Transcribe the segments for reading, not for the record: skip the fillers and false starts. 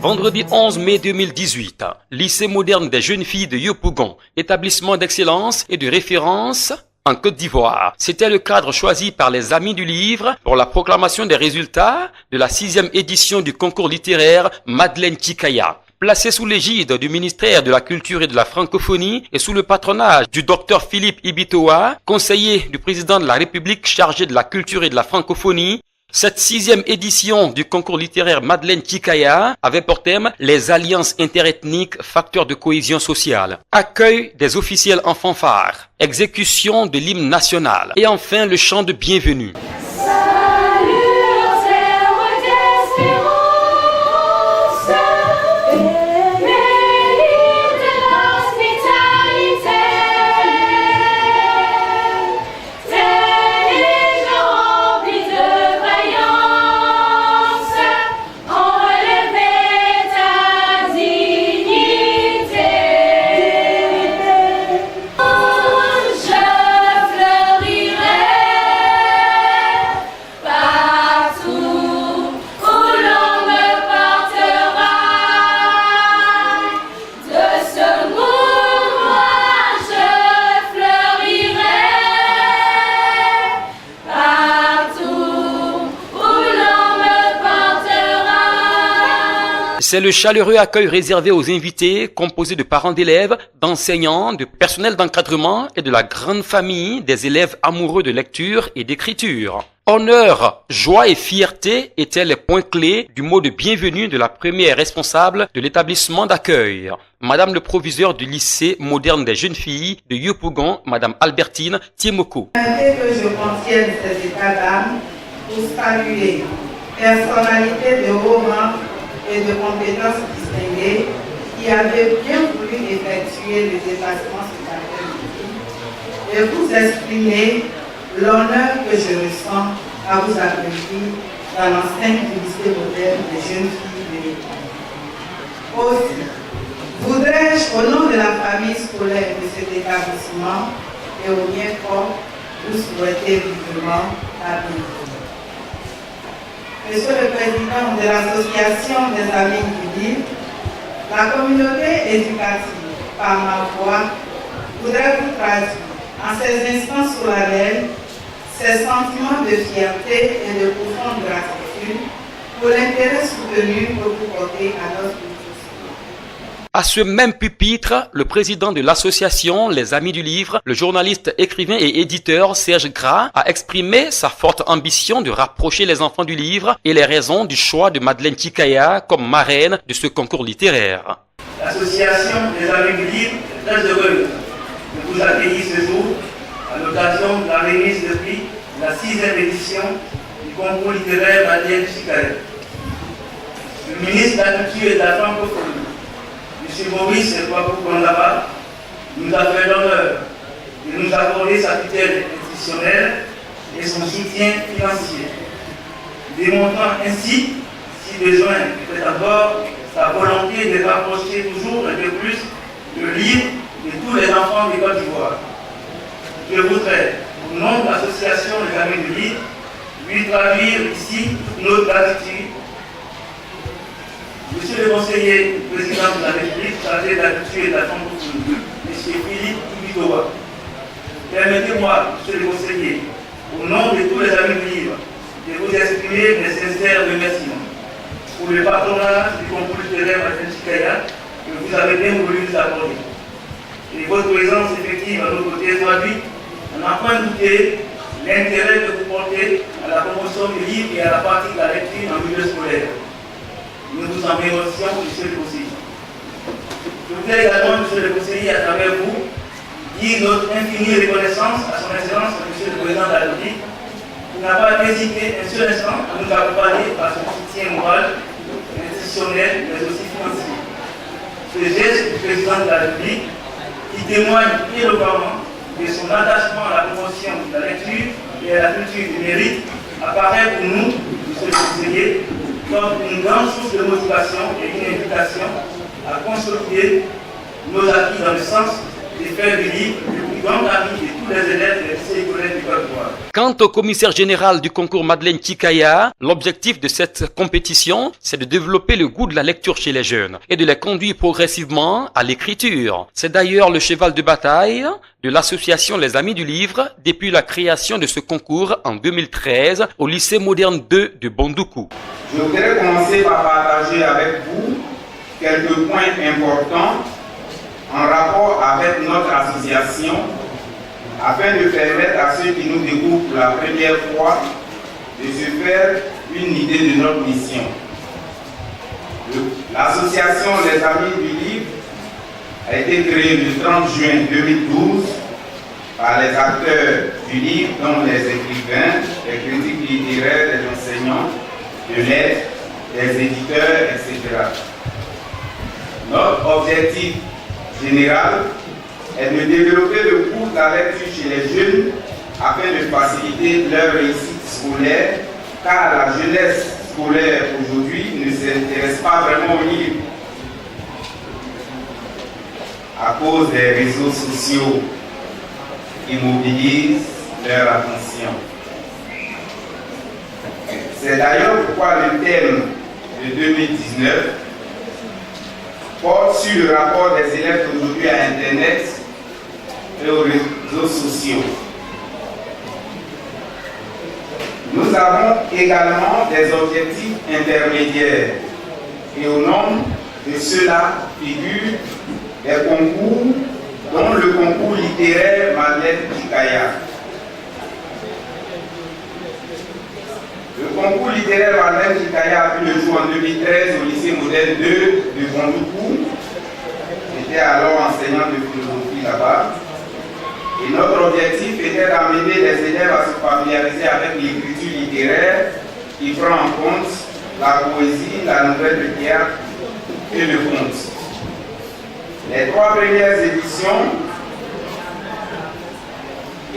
Vendredi 11 mai 2018, lycée moderne des jeunes filles de Yopougon, établissement d'excellence et de référence en Côte d'Ivoire. C'était le cadre choisi par les Amis du Livre pour la proclamation des résultats de la 6e édition du concours littéraire Madeleine Tchikaya. Placé sous l'égide du ministère de la Culture et de la Francophonie et sous le patronage du docteur Philippe Ibitoa, conseiller du président de la République chargé de la Culture et de la Francophonie, cette 6e édition du concours littéraire Madeleine Tchikaya avait pour thème les alliances interethniques, facteurs de cohésion sociale, accueil des officiels en fanfare, exécution de l'hymne national et enfin le chant de bienvenue. C'est le chaleureux accueil réservé aux invités, composé de parents d'élèves, d'enseignants, de personnel d'encadrement et de la grande famille des élèves amoureux de lecture et d'écriture. Honneur, joie et fierté étaient les points clés du mot de bienvenue de la première responsable de l'établissement d'accueil, Madame le proviseur du lycée moderne des jeunes filles de Yopougon, Madame Albertine Tiemoko. Permettez que je contienne ces états d'âme pour saluer personnalité de haut rang et de compétences distinguées qui avaient bien voulu effectuer le déplacement cet après-midi et vous exprimer l'honneur que je ressens à vous accueillir dans l'enceinte du lycée moderne des jeunes filles de l'État. Aussi, voudrais-je, au nom de la famille scolaire de cet établissement et au mien propre, vous souhaiter vivement la bienvenue. Monsieur le Président de l'Association des Amis du Livre, la communauté éducative, par ma voix, voudrait vous traduire en ces instants solennels ces sentiments de fierté et de profonde gratitude pour l'intérêt soutenu que vous portez à notre culture. À ce même pupitre, le président de l'association Les Amis du Livre, le journaliste, écrivain et éditeur Serge Gras, a exprimé sa forte ambition de rapprocher les enfants du livre et les raisons du choix de Madeleine Tchikaya comme marraine de ce concours littéraire. L'association Les Amis du Livre est très heureuse de vous accueillir ce jour à l'occasion de la remise de prix de la 6e édition du concours littéraire Madeleine Tchikaya. Le ministre de la Culture et de la Francophonie, M. Maurice Kouakoukonlaba, nous a fait l'honneur de nous accorder sa tutelle institutionnelle et son soutien financier, démontrant ainsi, si besoin était d'abord, sa volonté de rapprocher toujours un peu plus le livre de tous les enfants de Côte d'Ivoire. Je voudrais, au nom de l'association des Amis du Livre, lui traduire ici toute notre gratitude. Monsieur le conseiller président de la République chargé de la culture et de la francophonie, M. Philippe Ibitoa, permettez-moi, monsieur le conseiller, au nom de tous les amis du livre, de vous exprimer mes sincères remerciements pour le patronage du concours littéraire Madeleine Tchikaya que vous avez bien voulu nous accorder. Et votre présence effective à nos côtés traduit, on n'a point douté, l'intérêt que vous portez à la promotion du livre et à la pratique de la lecture en milieu scolaire. Nous vous en remercions, monsieur le conseiller. Je voudrais également, monsieur le conseiller, à travers vous, dire notre infinie reconnaissance à son excellence, monsieur le président de la République, qui n'a pas hésité un seul instant à nous accompagner par son soutien moral, institutionnel, mais aussi financier. Ce geste du président de la République, qui témoigne éloquemment de son attachement à la promotion de la lecture et à la culture du mérite, apparaît pour nous, monsieur le conseiller, comme une grande source de motivation et une invitation à consolider nos acquis dans le sens de faire du livre le plus grand ami de tous les élèves des lycées et collèges du Côte d'Ivoire. Quant au commissaire général du concours Madeleine Kikaya, l'objectif de cette compétition, c'est de développer le goût de la lecture chez les jeunes et de les conduire progressivement à l'écriture. C'est d'ailleurs le cheval de bataille de l'association Les Amis du Livre depuis la création de ce concours en 2013 au lycée moderne 2 de Bondoukou. Je voudrais commencer par partager avec vous quelques points importants en rapport avec notre association afin de permettre à ceux qui nous découvrent pour la première fois de se faire une idée de notre mission. L'association Les Amis du Livre a été créée le 30 juin 2012 par les acteurs du livre, dont les écrivains, les critiques littéraires, les enseignants de lettres, les éditeurs, etc. Notre objectif général est de développer le goût de la lecture chez les jeunes afin de faciliter leur réussite scolaire, car la jeunesse scolaire aujourd'hui ne s'intéresse pas vraiment au livre à cause des réseaux sociaux qui mobilisent leur attention. C'est d'ailleurs pourquoi le thème de 2019 porte sur le rapport des élèves d'aujourd'hui à Internet et aux réseaux sociaux. Nous avons également des objectifs intermédiaires et au nombre de ceux-là figurent des concours, dont le concours littéraire Madeleine Kikaya. Le concours littéraire Madeleine Kikaya a vu le jour en 2013 au lycée moderne 2 de Bondoukou. J'étais alors enseignant de philosophie là-bas. Et notre objectif était d'amener les élèves à se familiariser avec l'écriture littéraire qui prend en compte la poésie, la nouvelle de théâtre et le conte. Les 3 premières éditions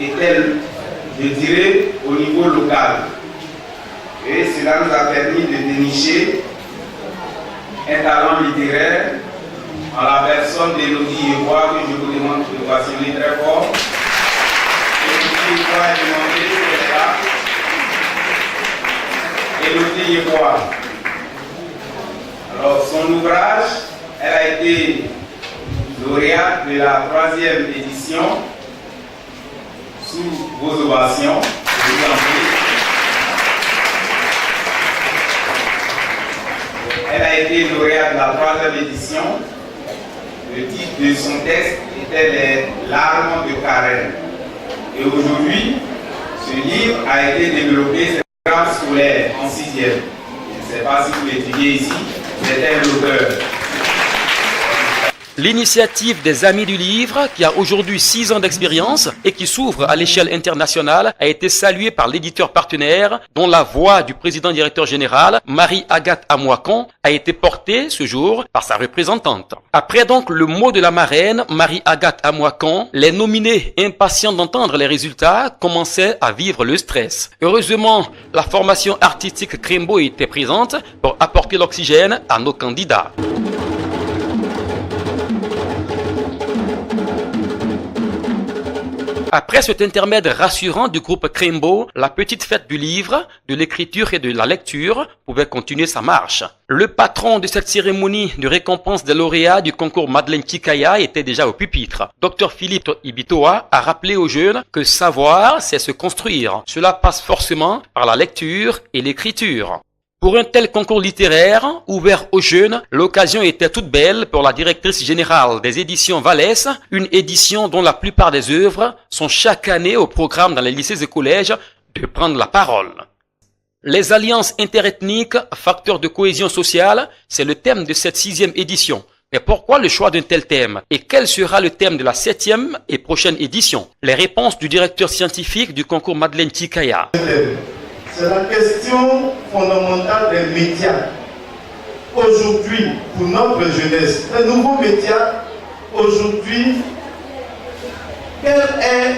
étaient, je dirais, au niveau local. Et cela nous a permis de dénicher un talent littéraire en la personne d'Élodie Yeboah, que je vous demande de passionner très fort. Élodie Yeboah est demandée, c'est là. Élodie Yeboah. Alors, son ouvrage, elle a été lauréate de la 3e édition sous vos ovations. Je vous en prie. Elle a été lauréate de la 3e édition. Le titre de son texte était Les larmes de Karen. Et aujourd'hui, ce livre a été développé, c'est un programme scolaire en 6e. Je ne sais pas si vous l'étudiez ici, c'était l'auteur. L'initiative des Amis du Livre, qui a aujourd'hui 6 ans d'expérience et qui s'ouvre à l'échelle internationale, a été saluée par l'éditeur partenaire, dont la voix du président-directeur général, Marie-Agathe Amouakon, a été portée ce jour par sa représentante. Après donc le mot de la marraine, Marie-Agathe Amouakon, les nominés, impatients d'entendre les résultats, commençaient à vivre le stress. Heureusement, la formation artistique Crembo était présente pour apporter l'oxygène à nos candidats. Après cet intermède rassurant du groupe Crembo, la petite fête du livre, de l'écriture et de la lecture pouvait continuer sa marche. Le patron de cette cérémonie de récompense des lauréats du concours Madeleine Kikaya était déjà au pupitre. Dr Philippe Ibitoa a rappelé aux jeunes que savoir, c'est se construire. Cela passe forcément par la lecture et l'écriture. Pour un tel concours littéraire, ouvert aux jeunes, l'occasion était toute belle pour la directrice générale des éditions Vallès, une édition dont la plupart des œuvres sont chaque année au programme dans les lycées et collèges, de prendre la parole. Les alliances interethniques, facteurs de cohésion sociale, c'est le thème de cette 6e édition. Mais pourquoi le choix d'un tel thème? Et quel sera le thème de la 7e et prochaine édition? Les réponses du directeur scientifique du concours Madeleine Kikaya. C'est la question fondamentale des médias. Aujourd'hui, pour notre jeunesse, les nouveaux médias, aujourd'hui, quel est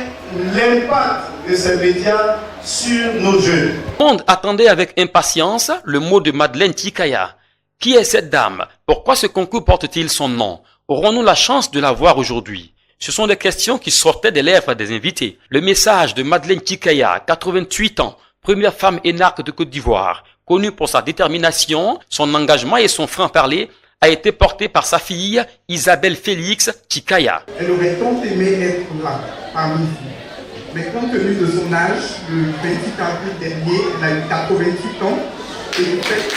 l'impact de ces médias sur nos jeunes? Le monde attendait avec impatience le mot de Madeleine Kikaya. Qui est cette dame? Pourquoi ce concours porte-t-il son nom? Aurons-nous la chance de la voir aujourd'hui? Ce sont des questions qui sortaient des lèvres des invités. Le message de Madeleine Tikaya, 88 ans, première femme énarque de Côte d'Ivoire, connue pour sa détermination, son engagement et son franc-parler, a été porté par sa fille Isabelle Félix Tikaya. Elle aurait tant aimé être là, parmi vous. Mais compte tenu de son âge, le 28 avril dernier, elle a eu 88 ans et du fait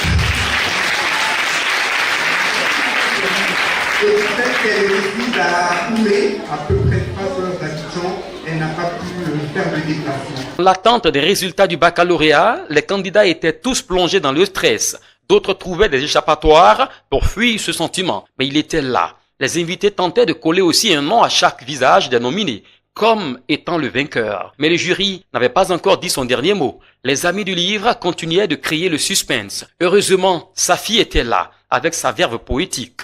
qu'elle réside à Oumé, à peu près 3 heures d'Abidjan, elle n'a pas pu faire le déplacement. En l'attente des résultats du baccalauréat, les candidats étaient tous plongés dans le stress. D'autres trouvaient des échappatoires pour fuir ce sentiment. Mais il était là. Les invités tentaient de coller aussi un nom à chaque visage des nominés, comme étant le vainqueur. Mais le jury n'avait pas encore dit son dernier mot. Les amis du livre continuaient de créer le suspense. Heureusement, sa fille était là, avec sa verve poétique.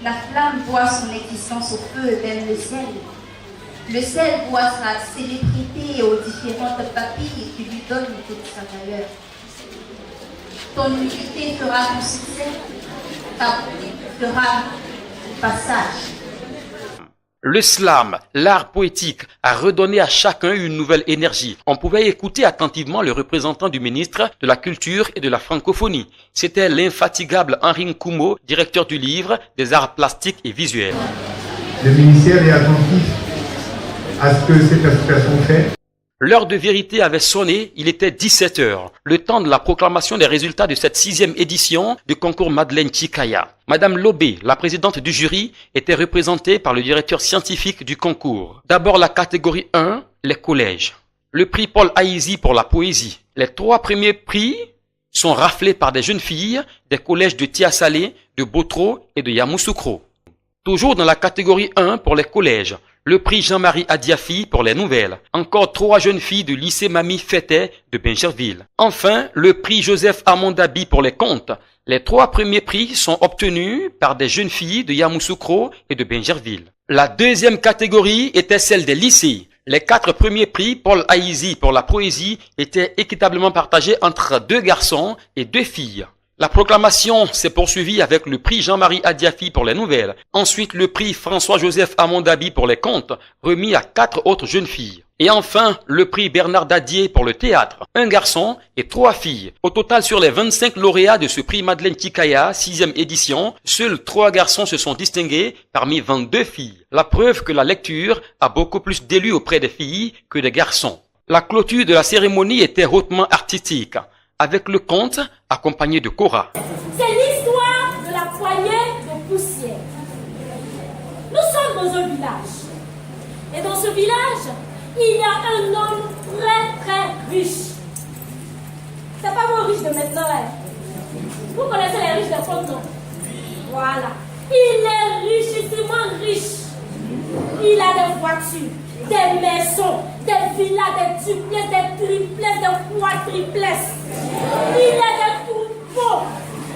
La flamme voit son existence au feu d'elle le sel. Le sel voit sa célébrité aux différentes papilles qui lui donnent toute sa valeur. Ton humilité fera ton succès, ta beauté fera ton passage. Le slam, l'art poétique, a redonné à chacun une nouvelle énergie. On pouvait écouter attentivement le représentant du ministre de la Culture et de la Francophonie. C'était l'infatigable Henri Nkoumo, directeur du livre des arts plastiques et visuels. Le ministère est attentif à ce que cette association fait. L'heure de vérité avait sonné, il était 17 heures, le temps de la proclamation des résultats de cette 6e édition du concours Madeleine Tikaya. Madame Lobé, la présidente du jury, était représentée par le directeur scientifique du concours. D'abord la catégorie 1, les collèges. Le prix Paul Haïzi pour la poésie. Les 3 premiers prix sont raflés par des jeunes filles des collèges de Tia-Salé, de Botro et de Yamoussoukro. Toujours dans la catégorie 1 pour les collèges, le prix Jean-Marie Adiafi pour les nouvelles. Encore 3 jeunes filles du lycée Mami Fété de Bincherville. Enfin, le prix Joseph Amondabi pour les contes. Les 3 premiers prix sont obtenus par des jeunes filles de Yamoussoukro et de Bincherville. La deuxième catégorie était celle des lycées. Les 4 premiers prix Paul Haïzi pour la poésie étaient équitablement partagés entre 2 garçons et 2 filles. La proclamation s'est poursuivie avec le prix Jean-Marie Adiafi pour les nouvelles. Ensuite, le prix François-Joseph Amondabi pour les contes, remis à 4 autres jeunes filles. Et enfin, le prix Bernard Dadier pour le théâtre, 1 garçon et 3 filles. Au total, sur les 25 lauréats de ce prix Madeleine Tikaya, 6e édition, seuls 3 garçons se sont distingués parmi 22 filles. La preuve que la lecture a beaucoup plus d'élus auprès des filles que des garçons. La clôture de la cérémonie était hautement artistique, avec le conte accompagné de Cora. C'est l'histoire de la poignée de poussière. Nous sommes dans un village. Et dans ce village, il y a un homme très très riche. C'est pas vos riches de maintenant. Hein. Vous connaissez les riches de Fonton. Voilà. Il est richissiment riche. Il a des voitures, des maisons, des villas, des duplexes, des triplexes, des quadriplexes. Il y a des troupeaux,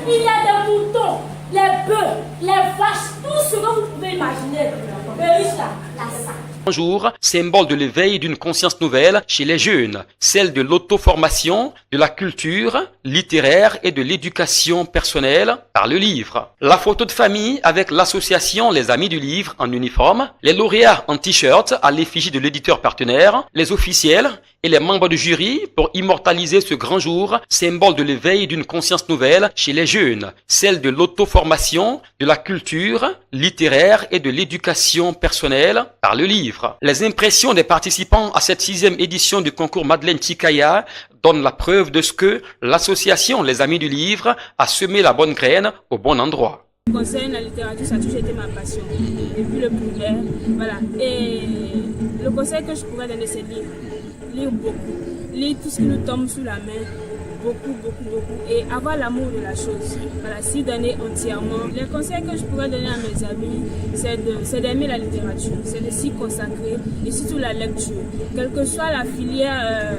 il y a des moutons, les bœufs, les vaches, tout ce que vous pouvez imaginer. Le riche là, ça. Un jour, symbole de l'éveil d'une conscience nouvelle chez les jeunes, celle de l'auto-formation, de la culture littéraire et de l'éducation personnelle par le livre. La photo de famille avec l'association Les Amis du Livre en uniforme, les lauréats en t-shirt à l'effigie de l'éditeur partenaire, les officiels et les membres du jury pour immortaliser ce grand jour, symbole de l'éveil d'une conscience nouvelle chez les jeunes, celle de l'auto-formation, de la culture littéraire et de l'éducation personnelle par le livre. Les impressions des participants à cette 6e édition du concours Madeleine Tikaya donnent la preuve de ce que l'association Les Amis du Livre a semé la bonne graine au bon endroit. Concernant la littérature, ça a toujours été ma passion. Depuis le primaire, voilà. Et le conseil que je pourrais donner, c'est lire beaucoup. Lire tout ce qui nous tombe sous la main. Beaucoup. Et avoir l'amour de la chose. Voilà, s'y donner entièrement. Les conseils que je pourrais donner à mes amis, c'est d'aimer la littérature, c'est de s'y consacrer et surtout la lecture. Quelle que soit la filière,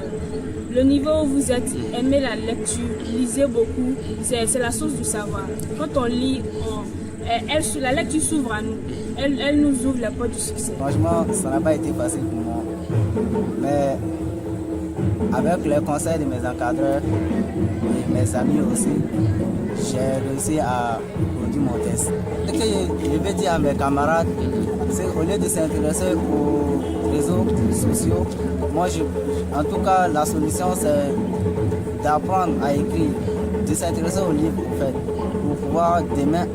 le niveau où vous êtes, aimez la lecture, lisez beaucoup, c'est la source du savoir. Quand on lit, la lecture s'ouvre à nous, elle nous ouvre la porte du succès. Franchement, ça n'a pas été facile pour moi, mais avec les conseils de mes encadreurs et mes amis aussi, j'ai réussi à produire mon test. Ce que je vais dire à mes camarades, c'est qu'au lieu de s'intéresser aux réseaux sociaux, moi, en tout cas, la solution, c'est d'apprendre à écrire, de s'intéresser aux livres, en fait, pour pouvoir demain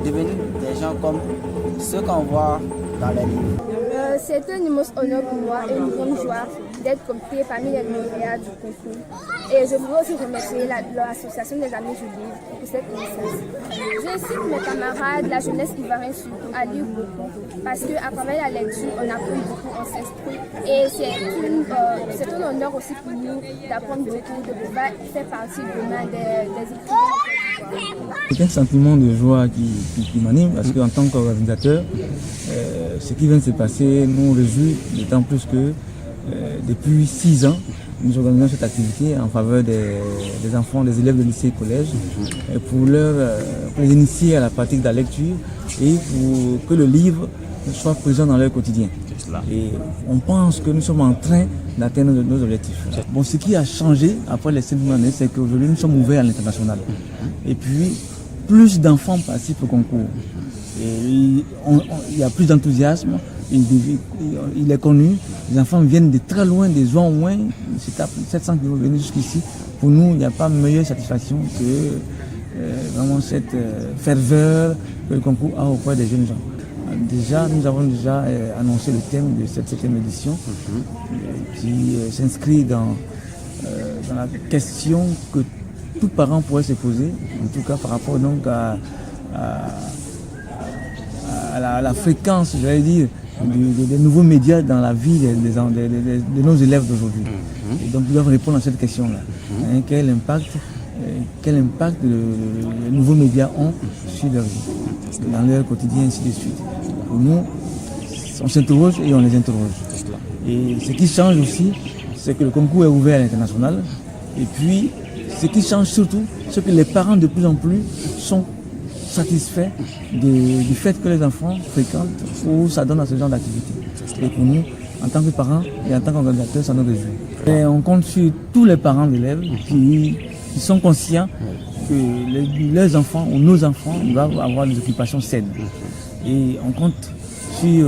devenir des gens comme ceux qu'on voit dans les livres. C'est un immense honneur pour moi et une grande joie d'être comptée parmi les lauréats du concours. Et je voudrais aussi remercier l'association des Amis du Livre pour cette initiative. J'incite mes camarades, la jeunesse ivoirienne surtout, à lire beaucoup parce qu'à travers la lecture, on apprend beaucoup, on s'instruit. Et c'est un honneur aussi pour nous d'apprendre beaucoup, de pouvoir faire partie demain des écrivains. C'est un sentiment de joie qui m'anime parce qu'en tant qu'organisateur, ce qui vient de se passer nous réjouit, d'autant plus que depuis 6 ans, nous organisons cette activité en faveur des enfants, des élèves de lycée et collège, pour les initier à la pratique de la lecture et pour que le livre soit présent dans leur quotidien. Et on pense que nous sommes en train d'atteindre nos objectifs. Bon, ce qui a changé après les 7 années, c'est qu'aujourd'hui nous sommes ouverts à l'international. Et puis, plus d'enfants participent au concours. Et il y a plus d'enthousiasme, il est connu, les enfants viennent de très loin, des zones au moins, c'est à 700 qui vont venir jusqu'ici. Pour nous, il n'y a pas meilleure satisfaction que vraiment cette ferveur que le concours a auprès des jeunes gens. Nous avons déjà annoncé le thème de cette 7e édition qui s'inscrit dans la question que tout parent pourrait se poser, en tout cas par rapport donc à la fréquence, j'allais dire, des nouveaux médias dans la vie de nos élèves d'aujourd'hui. Et donc ils doivent répondre à cette question-là. Quel impact les nouveaux médias ont sur leur vie, dans leur quotidien, ainsi de suite. Pour nous, on s'interroge et on les interroge. Et ce qui change aussi, c'est que le concours est ouvert à l'international. Et puis, ce qui change surtout, c'est que les parents de plus en plus sont satisfaits du fait que les enfants fréquentent ou s'adonnent à ce genre d'activité. Et pour nous, en tant que parents et en tant qu'organisateurs, ça nous réjouit. Et on compte sur tous les parents d'élèves qui sont conscients que leurs enfants ou nos enfants doivent avoir des occupations saines. Et on compte sur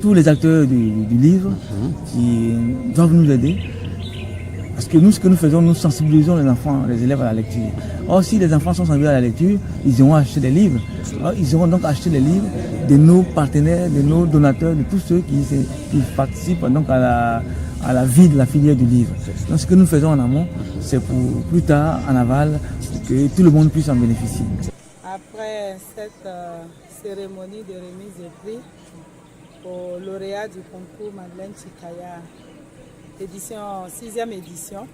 tous les acteurs du livre qui doivent nous aider. Parce que nous, ce que nous faisons, nous sensibilisons les enfants, les élèves à la lecture. Or, si les enfants sont sensibilisés à la lecture, ils iront acheter des livres. Or, ils iront donc acheter les livres de nos partenaires, de nos donateurs, de tous ceux qui participent donc à la vie de la filière du livre. Donc, ce que nous faisons en amont, c'est pour plus tard, en aval, que tout le monde puisse en bénéficier. Après cette cérémonie de remise de prix au lauréat du concours Madeleine Chikaya, 6e édition,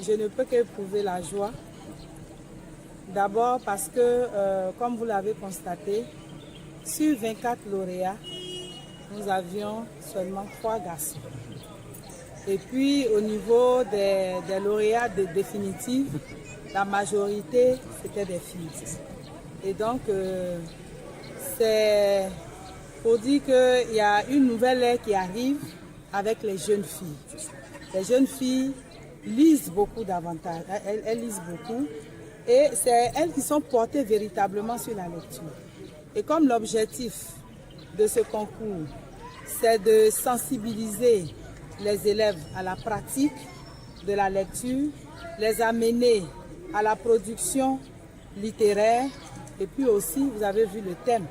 je ne peux qu'éprouver la joie. D'abord parce que, comme vous l'avez constaté, sur 24 lauréats, nous avions seulement 3 garçons. Et puis au niveau des lauréats définitifs, la majorité c'était des filles. Et donc c'est pour dire qu'il y a une nouvelle ère qui arrive avec les jeunes filles. Les jeunes filles lisent beaucoup davantage, elles lisent beaucoup et c'est elles qui sont portées véritablement sur la lecture. Et comme l'objectif de ce concours, c'est de sensibiliser les élèves à la pratique de la lecture, les amener à la production littéraire et puis aussi, vous avez vu le thème,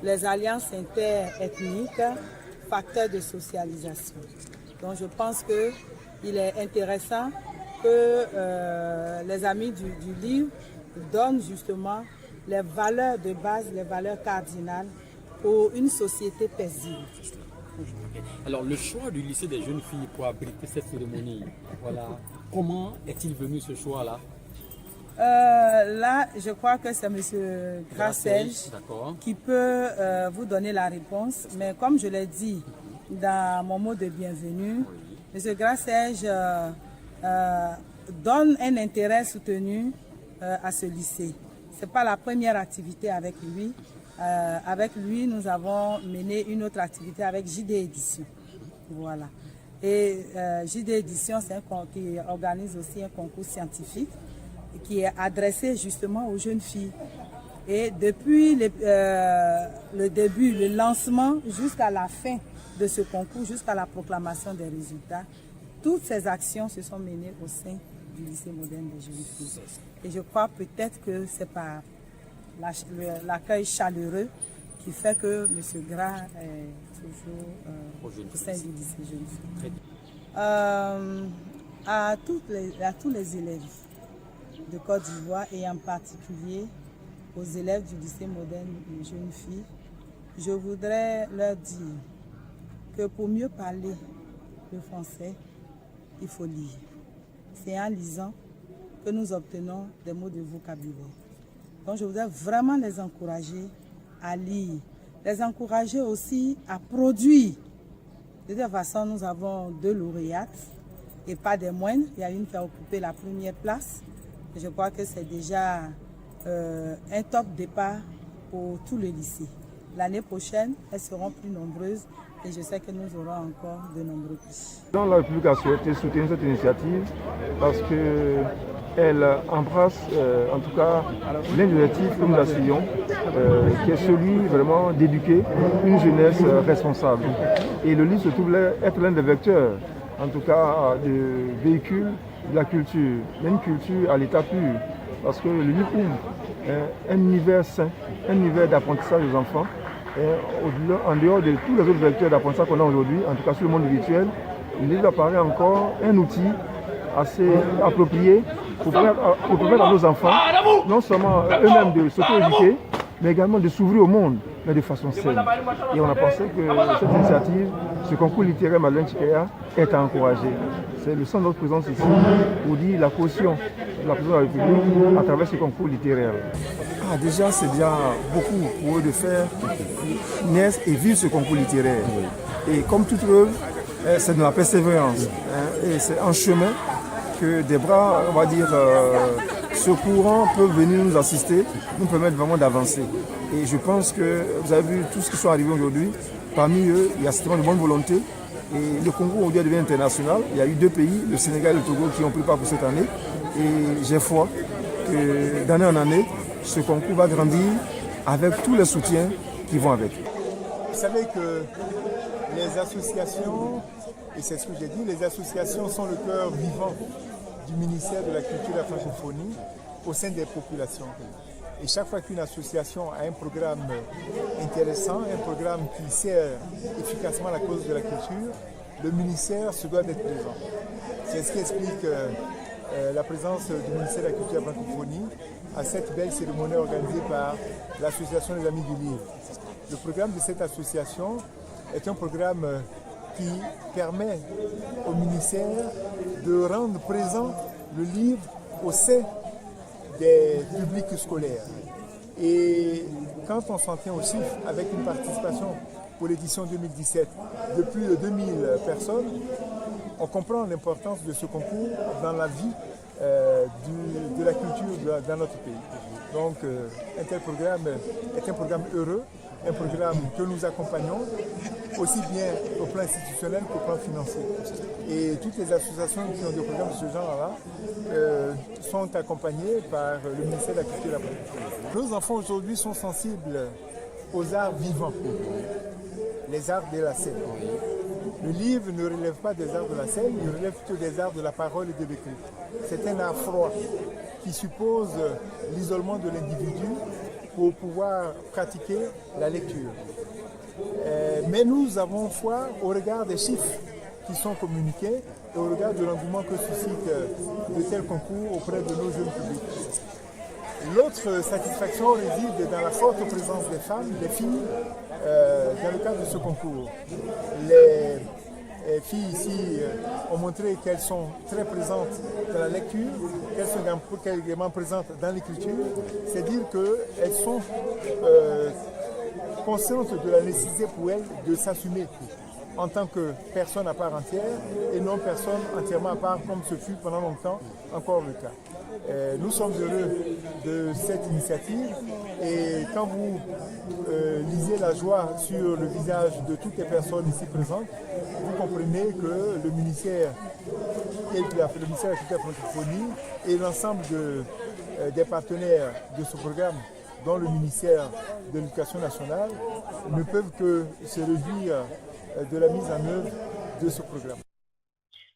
les alliances interethniques, facteurs de socialisation. Donc je pense qu'il est intéressant que les amis du livre donnent justement les valeurs de base, les valeurs cardinales pour une société paisible. Alors le choix du lycée des jeunes filles pour abriter cette cérémonie, voilà. Comment est-il venu ce choix-là? Là, je crois que c'est M. Grassège qui peut vous donner la réponse. Mais comme je l'ai dit dans mon mot de bienvenue, M. Grassège donne un intérêt soutenu à ce lycée. Ce n'est pas la première activité avec lui. Avec lui, nous avons mené une autre activité avec JD Édition. Voilà. Et JD Édition, c'est qui organise aussi un concours scientifique qui est adressé justement aux jeunes filles. Et depuis le début, le lancement jusqu'à la fin de ce concours, jusqu'à la proclamation des résultats, toutes ces actions se sont menées au sein du lycée moderne des jeunes filles. Et je crois peut-être que c'est par l'accueil chaleureux qui fait que M. Gras est toujours au sein du lycée jeunes filles. À tous les élèves de Côte d'Ivoire et en particulier aux élèves du lycée moderne des jeunes filles, je voudrais leur dire que pour mieux parler le français, il faut lire. C'est en lisant que nous obtenons des mots de vocabulaire. Donc je voudrais vraiment les encourager à lire, les encourager aussi à produire. De toute façon, nous avons 2 lauréates et pas des moindres. Il y a une qui a occupé la première place. Et je crois que c'est déjà un top départ pour tous les lycées. L'année prochaine, elles seront plus nombreuses et je sais que nous aurons encore de nombreux prix. La République a souhaité soutenir cette initiative parce qu'elle embrasse en tout cas l'objectif que nous assuyons, qui est celui vraiment d'éduquer une jeunesse responsable. Et le livre se trouve être l'un des vecteurs, en tout cas de véhicule de la culture, mais une culture à l'état pur, parce que le livre ouvre un univers sain, un univers d'apprentissage aux enfants. En dehors de tous les autres vecteurs d'apprentissage qu'on a aujourd'hui, en tout cas sur le monde virtuel, le livre apparaît encore un outil assez approprié pour permettre à nos enfants non seulement eux-mêmes de s'auto-éduquer, mais également de s'ouvrir au monde, mais de façon saine. Et on a pensé que cette initiative, ce concours littéraire Madeleine Chikaya, est à encourager. C'est le sens de notre présence ici pour dire la caution de la présidence de la République à travers ce concours littéraire. Déjà, c'est déjà beaucoup pour eux de faire naître et vivre ce concours littéraire. Et comme toute œuvre, c'est de la persévérance. Et c'est en chemin que des bras, on va dire, secourants peuvent venir nous assister, nous permettre vraiment d'avancer. Et je pense que vous avez vu tout ce qui sont arrivés aujourd'hui. Parmi eux, il y a certainement de bonne volonté. Et le concours aujourd'hui devient international. Il y a eu 2 pays, le Sénégal et le Togo, qui ont pris part pour cette année. Et j'ai foi que d'année en année, ce concours va grandir avec tous les soutiens qui vont avec. Vous savez que les associations, et c'est ce que j'ai dit, les associations sont le cœur vivant du ministère de la Culture et de la Francophonie au sein des populations. Et chaque fois qu'une association a un programme intéressant, un programme qui sert efficacement la cause de la culture, le ministère se doit d'être présent. C'est ce qui explique la présence du ministère de la Culture et de la Francophonie à cette belle cérémonie organisée par l'Association des Amis du Livre. Le programme de cette association est un programme qui permet au ministère de rendre présent le livre au sein des publics scolaires. Et quand on s'en tient aux chiffres, avec une participation pour l'édition 2017 de plus de 2000 personnes, on comprend l'importance de ce concours dans la vie de la culture dans notre pays. Donc un tel programme est un programme heureux, un programme que nous accompagnons aussi bien au plan institutionnel qu'au plan financier. Et toutes les associations qui ont des programmes de ce genre-là sont accompagnées par le ministère de la Culture et de la Francophonie. Nos enfants aujourd'hui sont sensibles aux arts vivants, les arts de la scène. Le livre ne relève pas des arts de la scène, il relève plutôt des arts de la parole et de l'écrit. C'est un art froid qui suppose l'isolement de l'individu pour pouvoir pratiquer la lecture. Mais nous avons foi au regard des chiffres qui sont communiqués et au regard de l'engouement que suscite de tels concours auprès de nos jeunes publics. L'autre satisfaction réside dans la forte présence des femmes, des filles, dans le cadre de ce concours. Les filles ici ont montré qu'elles sont très présentes dans la lecture, qu'elles sont également présentes dans l'écriture. C'est dire qu'elles sont conscientes de la nécessité pour elles de s'assumer en tant que personne à part entière et non personne entièrement à part comme ce fut pendant longtemps encore le cas. Nous sommes heureux de cette initiative et quand vous lisez la joie sur le visage de toutes les personnes ici présentes, vous comprenez que le ministère de la culture et de la francophonie et l'ensemble des partenaires de ce programme, dont le ministère de l'Éducation nationale, ne peuvent que se réjouir de la mise en œuvre de ce programme.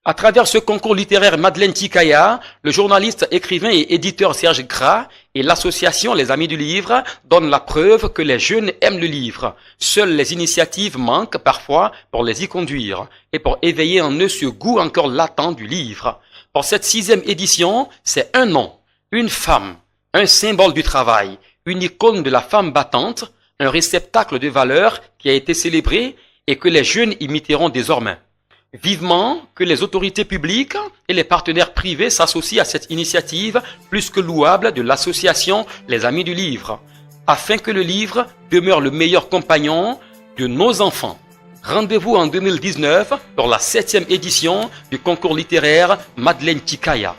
À travers ce concours littéraire Madeleine Tikaya, le journaliste, écrivain et éditeur Serge Gras et l'association Les Amis du Livre donnent la preuve que les jeunes aiment le livre. Seules les initiatives manquent parfois pour les y conduire et pour éveiller en eux ce goût encore latent du livre. Pour cette 6e édition, c'est un nom, une femme, un symbole du travail, une icône de la femme battante, un réceptacle de valeurs qui a été célébré et que les jeunes imiteront désormais. Vivement que les autorités publiques et les partenaires privés s'associent à cette initiative plus que louable de l'association Les Amis du Livre, afin que le livre demeure le meilleur compagnon de nos enfants. Rendez-vous en 2019 pour la 7e édition du concours littéraire Madeleine Tikaya.